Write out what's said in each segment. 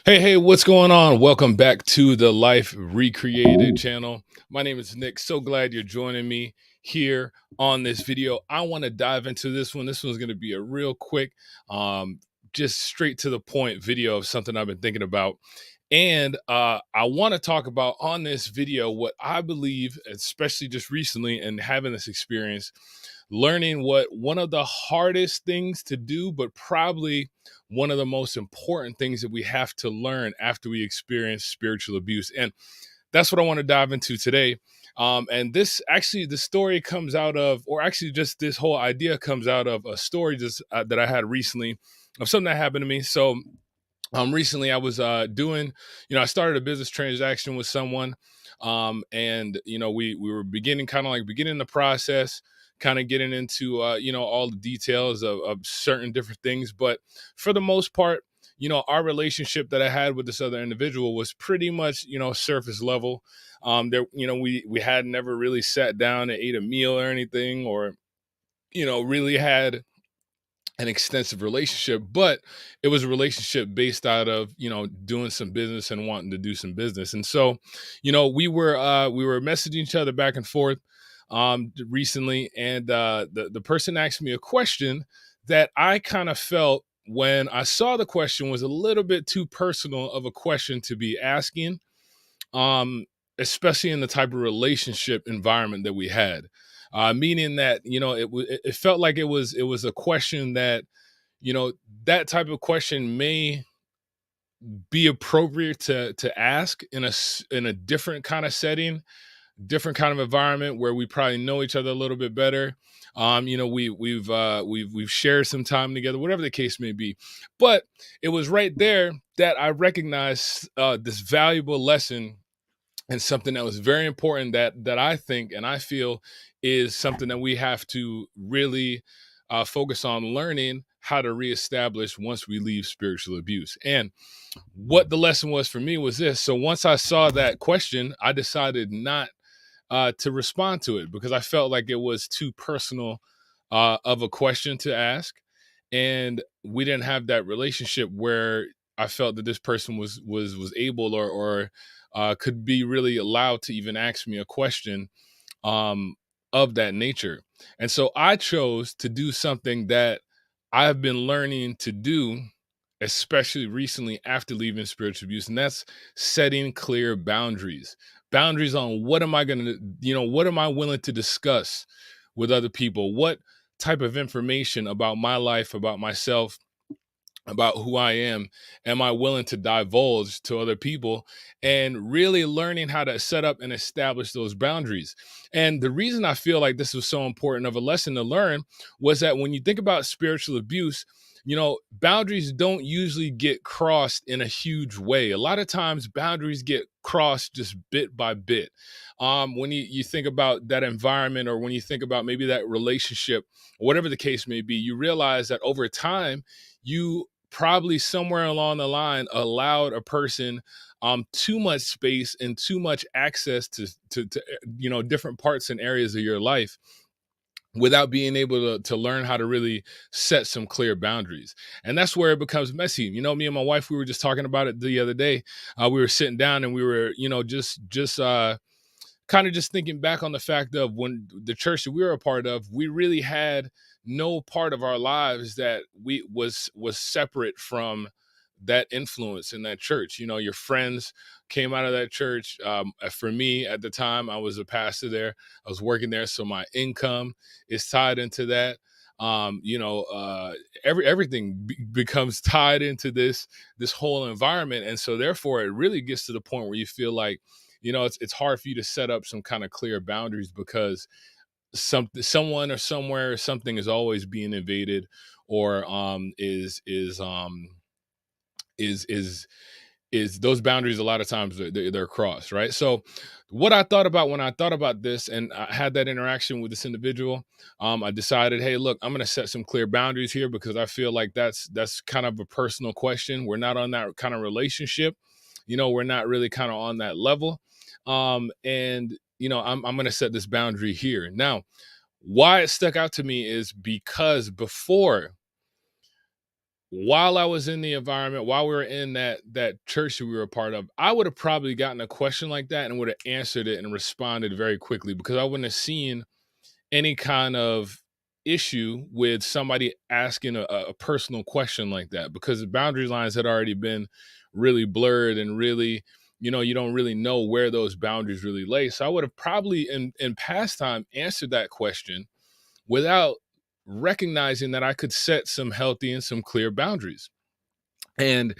Hey, what's going on? Welcome back to the Life Recreated channel. My name is Nick. So glad you're joining me here on this video. I want to dive into this one. This one's going to be a real quick, um, just straight to the point video of something I've been thinking about. And I want to talk about on this video what I believe, especially just recently and having this experience, learning what one of the hardest things to do, but probably one of the most important things that we have to learn after we experience spiritual abuse. And that's what I want to dive into today. And this actually, the story comes out of, or actually, just this whole idea comes out of a story just that I had recently of something that happened to me. So, recently I was doing, I started a business transaction with someone, and we were beginning, kind of like beginning the process, kind of getting into all the details of certain different things, but for the most part, our relationship that I had with this other individual was pretty much surface level. There, we had never really sat down and ate a meal or anything, or really had an extensive relationship, but it was a relationship based out of doing some business and wanting to do some business. And so we were messaging each other back and forth recently, and the person asked me a question that I kind of felt, when I saw the question, was a little bit too personal of a question to be asking, um, especially in the type of relationship environment that we had. Meaning that it felt like it was a question that, you know that type of question may be appropriate to ask in a different kind of setting, different kind of environment where we probably know each other a little bit better. We've shared some time together, whatever the case may be. But it was right there that I recognized this valuable lesson, and something that was very important, that I think and I feel is something that we have to really focus on learning how to reestablish once we leave spiritual abuse. And what the lesson was for me was this. So once I saw that question, I decided not to respond to it, because I felt like it was too personal of a question to ask, and we didn't have that relationship where I felt that this person was able, or could be really allowed to even ask me a question um, of that nature. And so I chose to do something that I've been learning to do, especially recently after leaving spiritual abuse, and that's setting clear boundaries. Boundaries on what am I going to, what am I willing to discuss with other people? What type of information about my life, about myself, about who I am I willing to divulge to other people, and really learning how to set up and establish those boundaries. And the reason I feel like this was so important of a lesson to learn was that when you think about spiritual abuse, boundaries don't usually get crossed in a huge way. A lot of times boundaries get crossed just bit by bit. When you think about that environment, or when you think about maybe that relationship, whatever the case may be, you realize that over time you probably somewhere along the line allowed a person too much space and too much access to different parts and areas of your life, without being able to learn how to really set some clear boundaries. And that's where it becomes messy. Me and my wife, we were just talking about it the other day. We were sitting down, and we were just kind of just thinking back on the fact of when the church that we were a part of, we really had no part of our lives that we was separate from that influence in that church. Your friends came out of that church. For me at the time, I was a pastor there. I was working there, so my income is tied into that. Everything becomes tied into this whole environment, and so therefore it really gets to the point where you feel like it's hard for you to set up some kind of clear boundaries, because someone or somewhere or something is always being invaded, or is those boundaries, a lot of times they're crossed, right? So what I thought about when I thought about this, and I had that interaction with this individual, I decided, hey, look, I'm going to set some clear boundaries here, because I feel like that's kind of a personal question. We're not on that kind of relationship. We're not really kind of on that level. And I'm going to set this boundary here. Now, why it stuck out to me is because before while I was in the environment, while we were in that church that we were a part of, I would have probably gotten a question like that and would have answered it and responded very quickly, because I wouldn't have seen any kind of issue with somebody asking a personal question like that, because the boundary lines had already been really blurred and really, you don't really know where those boundaries really lay. So I would have probably in past time answered that question without recognizing that I could set some healthy and some clear boundaries. And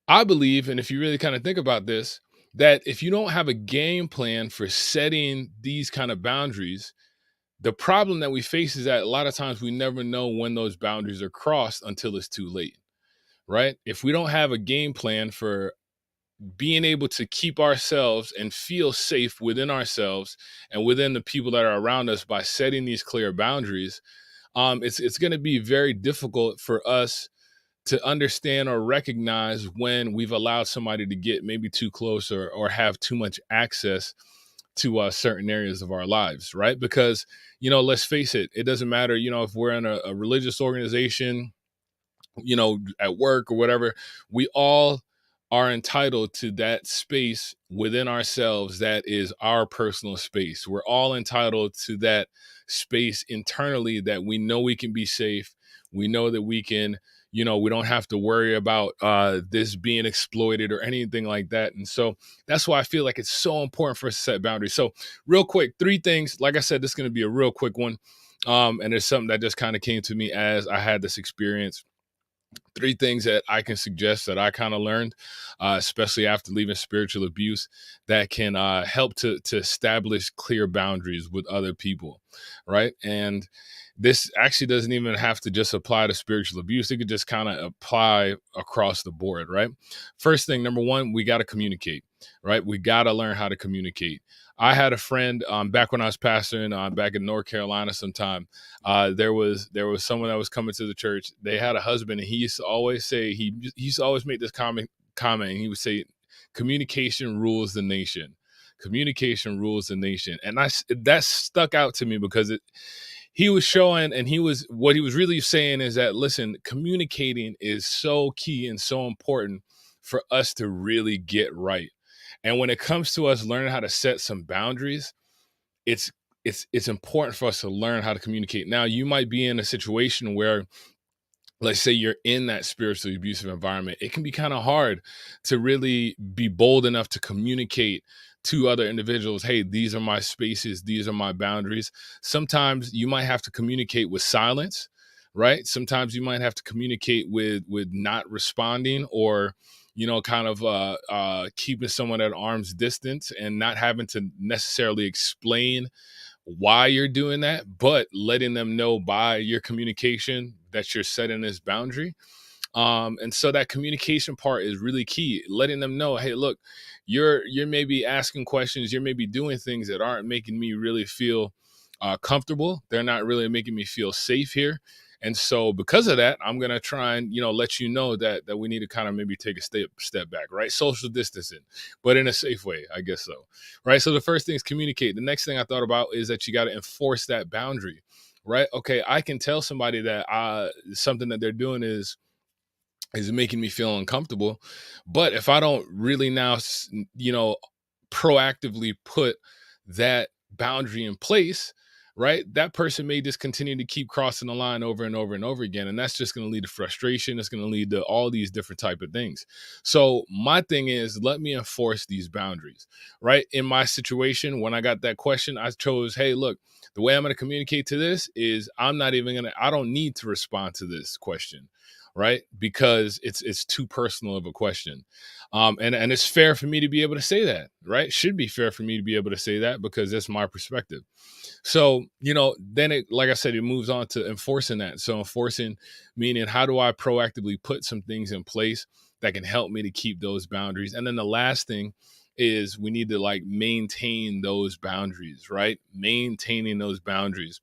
I believe, and if you really kind of think about this, that if you don't have a game plan for setting these kind of boundaries, the problem that we face is that a lot of times we never know when those boundaries are crossed until it's too late, right? If we don't have a game plan for being able to keep ourselves and feel safe within ourselves and within the people that are around us by setting these clear boundaries, it's going to be very difficult for us to understand or recognize when we've allowed somebody to get maybe too close, or have too much access to certain areas of our lives, right? Because, let's face it, it doesn't matter, if we're in a religious organization, at work or whatever, we all are entitled to that space within ourselves that is our personal space. We're all entitled to that space internally that we know we can be safe. We know that we can, we don't have to worry about this being exploited or anything like that. And so that's why I feel like it's so important for us to set boundaries. So, real quick, three things. Like I said, this is going to be a real quick one. And it's something that just kind of came to me as I had this experience. Three things that I can suggest that I kind of learned, especially after leaving spiritual abuse, that can help to establish clear boundaries with other people, right? And this actually doesn't even have to just apply to spiritual abuse. It could just kind of apply across the board, right? First thing, number one, we got to communicate, right? We got to learn how to communicate. I had a friend back when I was pastoring back in North Carolina sometime. There was someone that was coming to the church. They had a husband, and he used to always say, he used to always make this comment. And he would say, "Communication rules the nation. Communication rules the nation." And that stuck out to me because he was showing, and what he was really saying is that, listen, communicating is so key and so important for us to really get right. And when it comes to us learning how to set some boundaries, it's it's important for us to learn how to communicate. Now, you might be in a situation where, let's say, you're in that spiritually abusive environment. It can be kind of hard to really be bold enough to communicate to other individuals, "Hey, these are my spaces, these are my boundaries." Sometimes you might have to communicate with silence, right? Sometimes you might have to communicate with not responding, or kind of keeping someone at arm's distance and not having to necessarily explain why you're doing that, but letting them know by your communication that you're setting this boundary. And so that communication part is really key. Letting them know, "Hey, look, you're maybe asking questions, you're maybe doing things that aren't making me really feel comfortable. They're not really making me feel safe here. And so because of that, I'm gonna try and let you know that we need to kind of maybe take a step back, right? Social distancing, but in a safe way, I guess so, right? So the first thing is communicate. The next thing I thought about is that you got to enforce that boundary, right? Okay, I can tell somebody that something that they're doing is making me feel uncomfortable. But if I don't really now, proactively put that boundary in place, right, that person may just continue to keep crossing the line over and over and over again. And that's just going to lead to frustration. It's going to lead to all these different type of things. So my thing is, let me enforce these boundaries, right? In my situation, when I got that question, I chose, "Hey, look, the way I'm going to communicate to this is I don't need to respond to this question, right? Because it's too personal of a question. And it's fair for me to be able to say that, right? Should be fair for me to be able to say that because that's my perspective." So, then like I said, it moves on to enforcing that. So enforcing, meaning, how do I proactively put some things in place that can help me to keep those boundaries? And then the last thing is, we need to like maintain those boundaries, right? Maintaining those boundaries.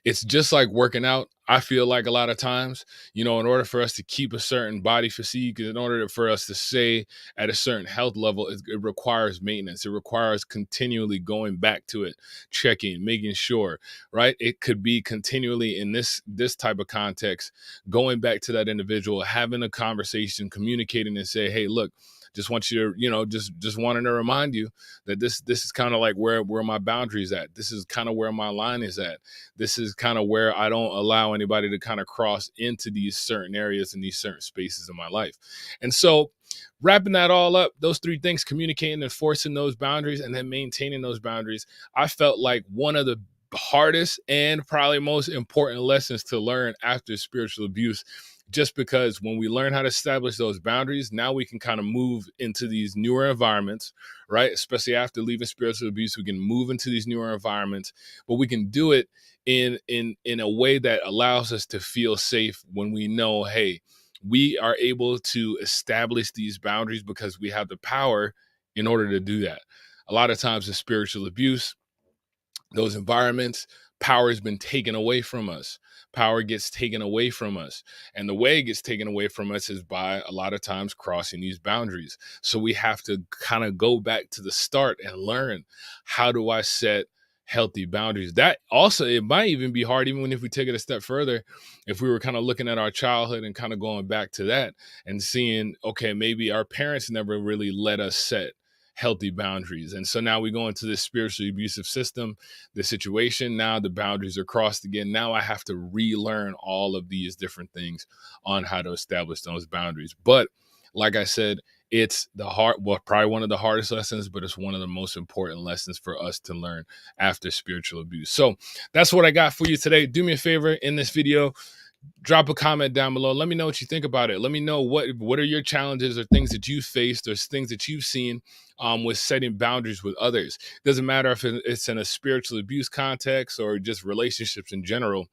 It's just like working out. I feel like a lot of times, in order for us to keep a certain body physique, in order for us to stay at a certain health level, it requires maintenance. It requires continually going back to it, checking, making sure, right? It could be continually in this type of context, going back to that individual, having a conversation, communicating, and say, hey, look, just want you to, just wanting to remind you that this is kind of like where my boundaries at. This is kind of where my line is at. This is kind of where I don't allow anybody to kind of cross into these certain areas and these certain spaces in my life. And so, wrapping that all up, those three things, communicating, enforcing those boundaries, and then maintaining those boundaries, I felt like one of the hardest and probably most important lessons to learn after spiritual abuse, just because when we learn how to establish those boundaries, now we can kind of move into these newer environments, right? Especially after leaving spiritual abuse, we can move into these newer environments, but we can do it in a way that allows us to feel safe when we know, hey, we are able to establish these boundaries because we have the power in order to do that. A lot of times in spiritual abuse, those environments, power has been taken away from us. Power gets taken away from us. And the way it gets taken away from us is by a lot of times crossing these boundaries. So we have to kind of go back to the start and learn, how do I set healthy boundaries? That also, it might even be hard, even if we take it a step further, if we were kind of looking at our childhood and kind of going back to that and seeing, okay, maybe our parents never really let us set healthy boundaries. And so now we go into this spiritually abusive system, the situation. Now the boundaries are crossed again. Now I have to relearn all of these different things on how to establish those boundaries. But like I said, it's probably one of the hardest lessons, but it's one of the most important lessons for us to learn after spiritual abuse. So that's what I got for you today. Do me a favor in this video, drop a comment down below. Let me know what you think about it. Let me know what are your challenges or things that you faced or things that you've seen with setting boundaries with others. Doesn't matter if it's in a spiritual abuse context or just relationships in general.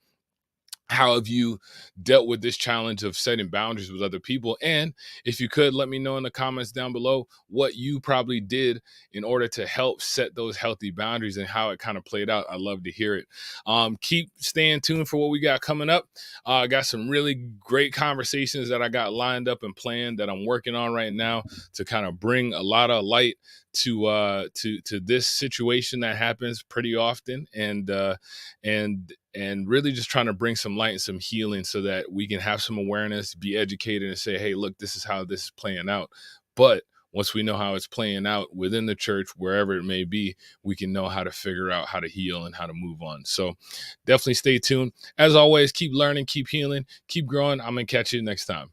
How have you dealt with this challenge of setting boundaries with other people? And if you could, let me know in the comments down below what you probably did in order to help set those healthy boundaries and how it kind of played out. I'd love to hear it. Keep staying tuned for what we got coming up. I got some really great conversations that I got lined up and planned that I'm working on right now to kind of bring a lot of light to this situation that happens pretty often, and really just trying to bring some light and some healing so that we can have some awareness, be educated, and say, hey, look, this is how this is playing out. But once we know how it's playing out within the church, wherever it may be, we can know how to figure out how to heal and how to move on. So definitely stay tuned. As always, keep learning, keep healing, keep growing. I'm going to catch you next time.